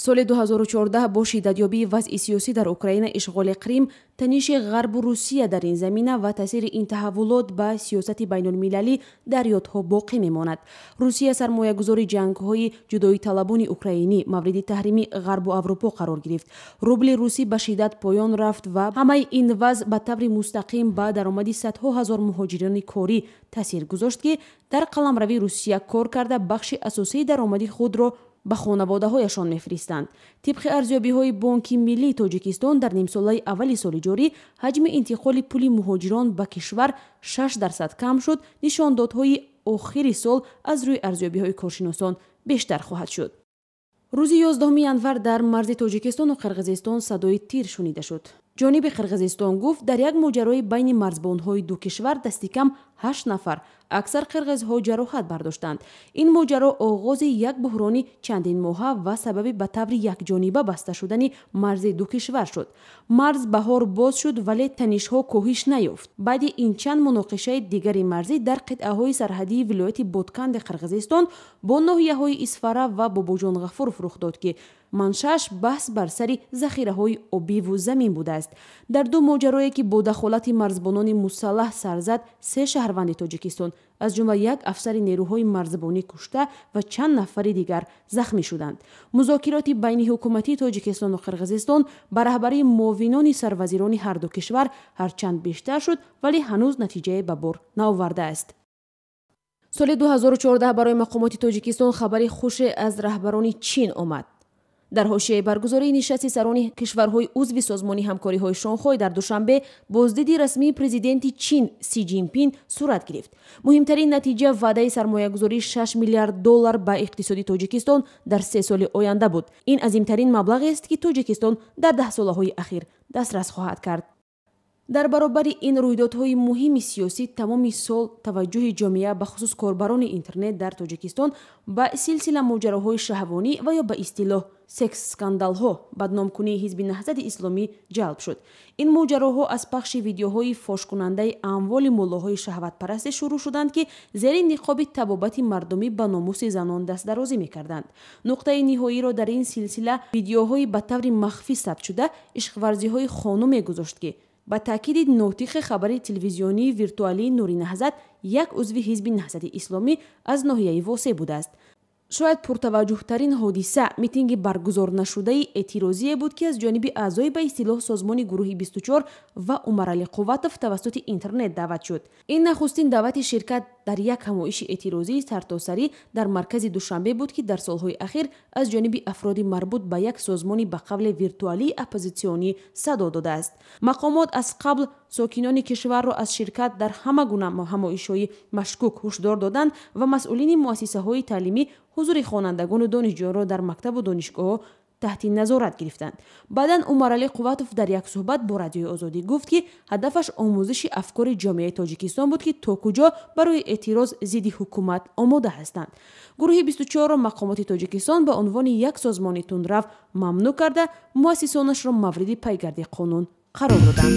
соли 2014 бо шиддатёбии вазъи сиёсӣ дар Украина, ишғоли Крим, таниши Ғарбу Русия дар ин замина ва таъсири ин таҳаввулот ба сиёсати байнулмилалӣ дар ёдҳо боқӣ мемонад. Русия сармоягузори ҷангҳои ҷудоиталабони украинӣ мавриди таҳрими Ғарбу Аврупо қарор гирифт. Рубли русӣ ба шиддат поён рафт ва ҳамаи ин вазъ ба таври мустақим ба даромади садҳо ҳазор муҳоҷирони корӣ таъсир гузошт, ки дар қаламрави Русия кор карда бахши асосии даромади худро ба хонаводаҳояшон мефиристанд. Тибқи арзёбиҳои Бонки Миллии Тоҷикистон дар нимсолаи аввали соли ҷорӣ ҳаҷми интиқоли пули муҳоҷирон ба кишвар 6% кам шуд. нишондодҳои охири сол аз рӯи арзёбиҳои коршиносон бештар хоҳад шуд. рӯзи 11 январ дар марзи Тоҷикистону Қирғизистон садои тир шунида шуд. ҷониби Қирғизистон гуфт, дар як муҷаррои байни марзбонҳои ду кишвар дасти кам 8 нафар, аксар қирғизҳо ҷароҳат бардоштанд. ин муҷарро оғози як буҳрони чандин моҳа ва сабаби ба таври якҷониба баста шудани марзи ду кишвар шуд. марз баҳор боз шуд, вале танишҳо коҳиш наёфт. баъди ин чанд муноқишаи дигари марзӣ дар қитъаҳои сарҳадии вилояти Ботканди Қирғизистон бо ноҳияҳои Исфара ва Бобоҷон-Ғафуров рух дод, ки маншааш баҳс бар сари захираҳои обиву замин будааст. дар ду муҷаррое ки бо дахолати марзбонони мусаллаҳ сар зад, 3 шаҳрванди Тоҷикистон, аз ҷумла як афсари нерӯҳои марзбонӣ кушта ва чанд нафари дигар захмӣ шуданд. музокироти байни ҳукуматии Тоҷикистону Қирғизистон ба раҳбарии муовинони сарвазирони ҳарду кишвар ҳарчанд бештар шуд, вале ҳанӯз натиҷае ба бор наовардааст. соли 2014 барои мақомоти Тоҷикистон хабари хуше аз раҳбарони Чин омад. дар ҳошияи баргузории нишасти сарони кишварҳои узви созмони ҳамкориҳои Шонхой дар душанбе боздиди расмии президенти Чин Си Ҷинпин сурат гирифт. муҳимтарин натиҷа ваъдаи сармоягузории $6 миллиард ба иқтисоди Тоҷикистон дар 3 соли оянда буд. ин азимтарин маблағест, ки Тоҷикистон дар 10 солаҳои ахир дастрас хоҳад кард. дар баробари ин рӯйдодҳои муҳими сиёсӣ, тамоми сол таваҷҷӯҳи ҷомеа ба хусус корбарони интернет дар Тоҷикистон ба силсила муҷарроҳои шаҳвонӣ ва ё ба истилоҳ секс скандалҳо бадномкунии ҳизби наҳзати исломӣ ҷалб шуд. ин муҷарроҳо аз пахши видеоҳои фошкунандаи амволи муллоҳои шаҳватпарасте шурӯъ шуданд, ки зери niqоби табобати мардумӣ ба номуси занон дастдарозӣ мекарданд. нуқтаи ниҳоиро дар ин силсила видеоҳои ба таври махфӣ сабт шуда ишқварзиҳои хонум мегузошт, ки ба таъкиди нотиқи хабари телевизионии виртуалии Нури Наҳзат, як узви ҳизби наҳзати исломӣ аз ноҳияи Восе будааст. шояд пуртаваҷҷӯҳтарин ҳодиса митинги баргузор нашудаи эътирозие буд, ки аз ҷониби аъзои ба истилоҳ созмони гурӯҳи 24 ва Умарали Қувватов тавассути интернет даъват шуд. ин нахустин даъвати ширкат дар як ҳамоиши эътирозии сартосарӣ дар маркази Душанбе буд, ки дар солҳои ахир аз ҷониби афроди марбут ба як созмони ба қавле виртуалии оппозитсионӣ садо додааст. мақомот аз қабл сокинони кишварро аз ширкат дар ҳама гуна ҳамоишҳои машкук ҳушдор доданд ва масъулини муассисаҳои таълимӣ ҳузури хонандагону донишҷӯёнро дар мактабу донишгоҳҳо таҳти назорат гирифтанд. баъдан Умарали Қувватов дар як суҳбат бо Радиои Озодӣ гуфт, ки ҳадафаш омӯзиши афкори ҷомеаи Тоҷикистон буд, ки то куҷо барои эътироз зидди ҳукумат омода ҳастанд. гурӯҳи 24-ро мақомоти Тоҷикистон ба унвони як созмони тундрав мамнӯъ карда, муассисонашро мавриди пайгарди қонун қарор доданд.